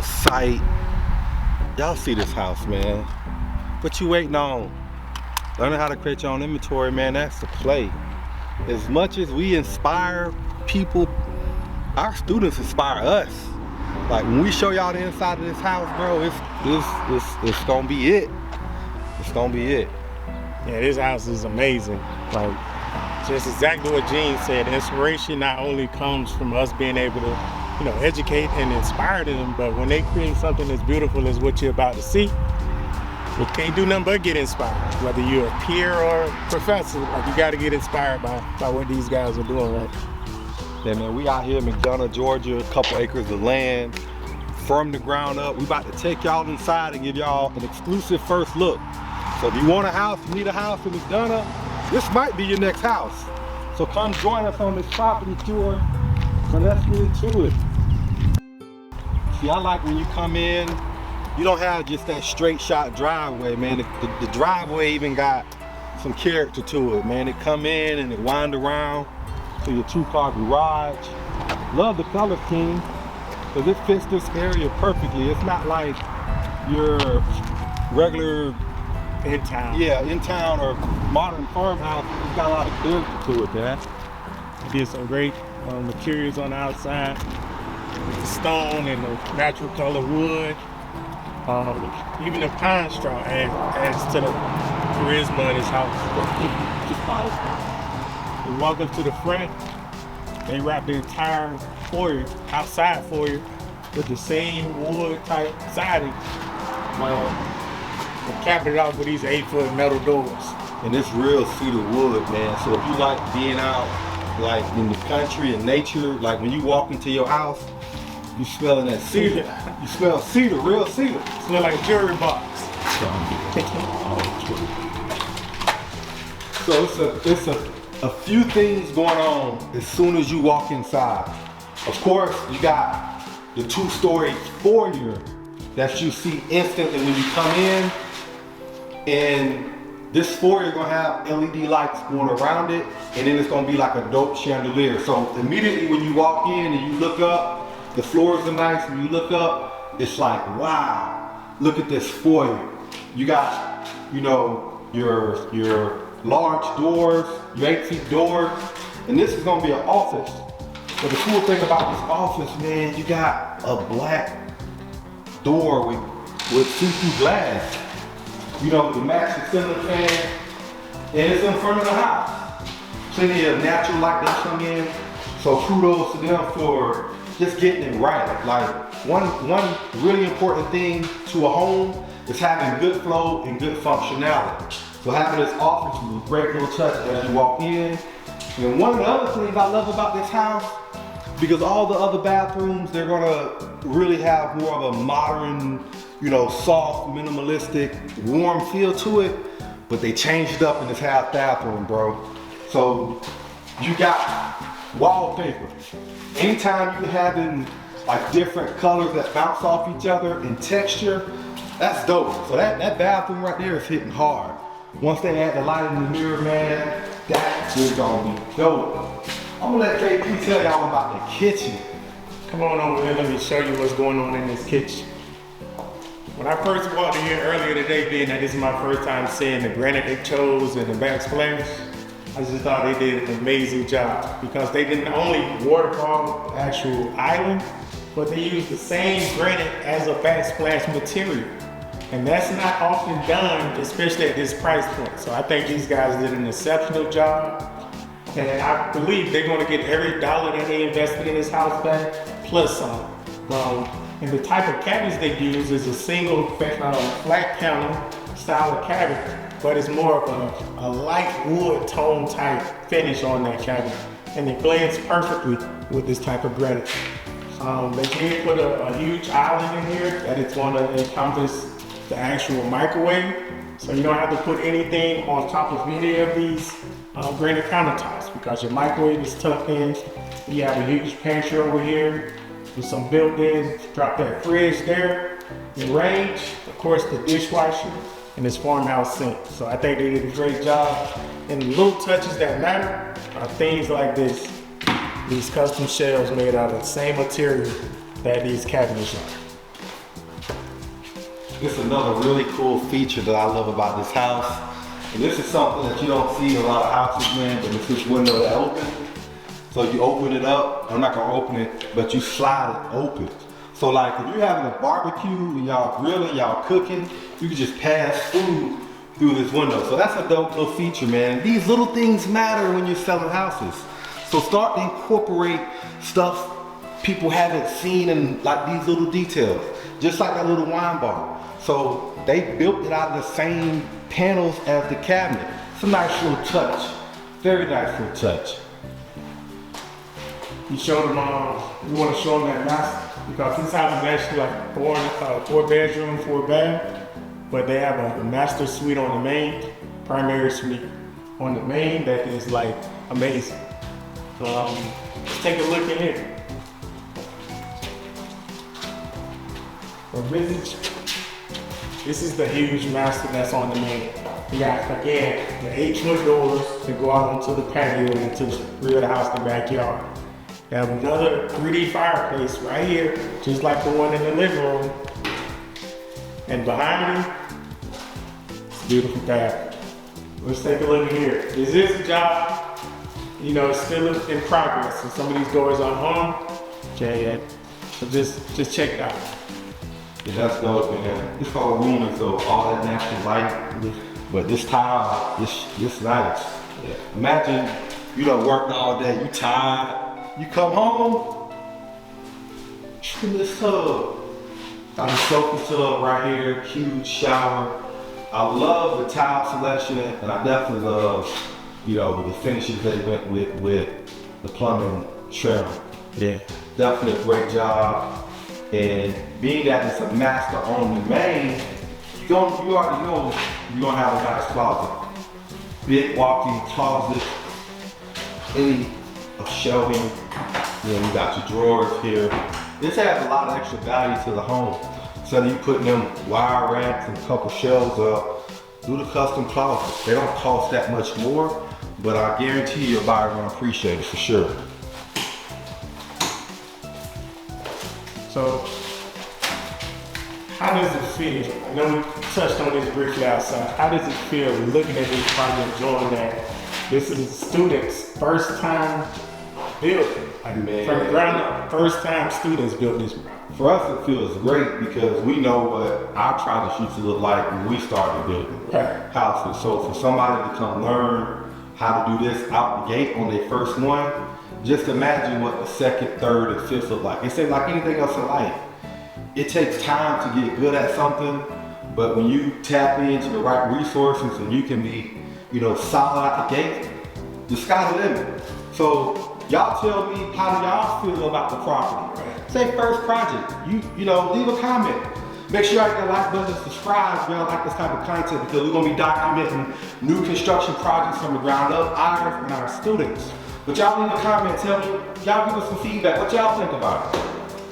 on site. Y'all see this house, man. What you waiting on? Learning how to create your own inventory, man, that's the play. As much as we inspire people, our students inspire us. Like when we show y'all the inside of this house, bro, it's gonna be it. It's gonna be it. Yeah, this house is amazing. Like, just exactly what Gene said. Inspiration not only comes from us being able to, educate and inspire them, but when they create something as beautiful as what you're about to see, you can't do nothing but get inspired. Whether you're a peer or a professor, like you gotta get inspired by what these guys are doing, right? Yeah, man, we out here in McDonough, Georgia, a couple acres of land from the ground up. We about to take y'all inside and give y'all an exclusive first look. So if you want a house, you need a house in McDonough, this might be your next house. So come join us on this property tour. So let's get into it. See, I like when you come in, you don't have just that straight shot driveway, man. The driveway even got some character to it, man. It come in and it wind around to your 2-car garage. Love the color scheme, because it fits this area perfectly. It's not like your regular in town. Yeah, in town or modern farmhouse. It's got a lot of character to it, man. Did some great materials on the outside with the stone and the natural color wood. Even the pine straw adds to the charisma of this house. We walk up to the front. They wrap the entire foyer, outside foyer, with the same wood type siding. And cap it off with these 8-foot metal doors. And it's real cedar wood, man. So if you like being out, like in the country and nature, like when you walk into your house, you smelling that cedar. You smell cedar, real cedar. Smell like a jewelry box. So it's a few things going on as soon as you walk inside. Of course, you got the 2-story foyer that you see instantly when you come in. And this foyer is gonna have LED lights going around it, and then it's gonna be like a dope chandelier. So immediately when you walk in and you look up, the floors are nice. When you look up, it's like, wow, look at this foyer. You got, your large doors, your 8-feet doors, and this is gonna be an office. But the cool thing about this office, man, you got a black door with see-through glass. To match the ceiling fan, and it's in front of the house. Plenty of natural light that come in. So kudos to them for just getting it right. Like one really important thing to a home is having good flow and good functionality. So having this office is a great little touch as you walk in. And one of the other things I love about this house, because all the other bathrooms, they're gonna really have more of a modern, soft, minimalistic, warm feel to it, but they changed it up in this half bathroom, bro. So you got wallpaper. Anytime you having like different colors that bounce off each other and texture, that's dope. So that bathroom right there is hitting hard. Once they add the light in the mirror, man, that's just gonna be dope. I'm gonna let KP tell y'all about the kitchen. Come on over here, let me show you what's going on in this kitchen. When I first walked in here earlier today, being that this is my first time seeing the granite they chose and the backsplash, I just thought they did an amazing job, because they didn't only waterfall the actual island, but they used the same granite as a backsplash material. And that's not often done, especially at this price point. So I think these guys did an exceptional job. And I believe they're gonna get every dollar that they invested in this house back, plus some. And the type of cabinets they use is a single flat panel style of cabinet, but it's more of a light wood tone type finish on that cabinet. And it blends perfectly with this type of granite. They did put a huge island in here that it's gonna encompass the actual microwave. So you don't have to put anything on top of any of these granite countertops, because your microwave is tucked in. You have a huge pantry over here with some built-in, drop that fridge there, the range, of course the dishwasher, and this farmhouse sink. So I think they did a great job. And the little touches that matter are things like this. These custom shelves made out of the same material that these cabinets are. This is another really cool feature that I love about this house. And this is something that you don't see in a lot of houses, man, but it's this window that opens. So you open it up, I'm not gonna open it, but you slide it open. So like if you're having a barbecue and y'all grilling, y'all cooking, you can just pass food through this window. So that's a dope little feature, man. These little things matter when you're selling houses. So start to incorporate stuff people haven't seen in like these little details. Just like that little wine bar. So they built it out of the same panels as the cabinet. It's a nice little touch. Very nice little touch. You showed them, we want to show them that master, because this house is actually like four bedroom, 4 bath, but they have a master suite on the main, primary suite on the main that is like amazing. So let's take a look in here. For business, this is the huge master that's on the main. You got, again, the 8 foot doors to go out onto the patio and into the rear of the house, the backyard. You have another 3D fireplace right here, just like the one in the living room. And behind me, it's a beautiful bath. Let's take a look here. This is a job, you know, it's still in progress. And some of these doors are hung. Okay, so just check it out. Yeah, that's dope, man. This whole room is so all that natural light, but this tile, this nice. Yeah. Imagine you done worked all day, you tired, you come home, in this tub. Got a sofa tub right here, huge shower. I love the tile selection, and I definitely love, you know, the finishes they went with the plumbing trim. Yeah. Definitely a great job. And being that it's a master on the main, you already know you're gonna have a nice closet. Big walk-in closet, any shelving, you know, you got your drawers here. This adds a lot of extra value to the home. So you putting them wire racks and a couple shelves up, do the custom closets. They don't cost that much more, but I guarantee your buyer gonna appreciate it for sure. So, how does it feel? I know we touched on this briefly outside. How does it feel looking at this project, knowing that this is a student's first time building? Like, from the ground up, first time students built this. For us, it feels great because we know what our project used to look like when we started building houses. So for somebody to come learn how to do this out the gate on their first one, just imagine what the second, third, and fifth look like. It's like anything else in life. It takes time to get good at something, but when you tap into the right resources and you can be, you know, solid out the gate, the sky's the limit. So y'all tell me, how do y'all feel about the property? Say first project, you know, leave a comment. Make sure y'all hit the like button and subscribe if y'all like this type of content, because we're gonna be documenting new construction projects from the ground up, ours and our students. But y'all leave a comment, tell me, y'all give us some feedback. What y'all think about it?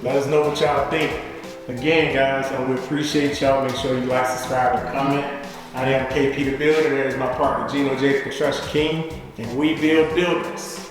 Let us know what y'all think. Again, guys, we appreciate y'all. Make sure you like, subscribe, and comment. I am KP the Builder. There's my partner, Gino J, the Construction King, and we build buildings.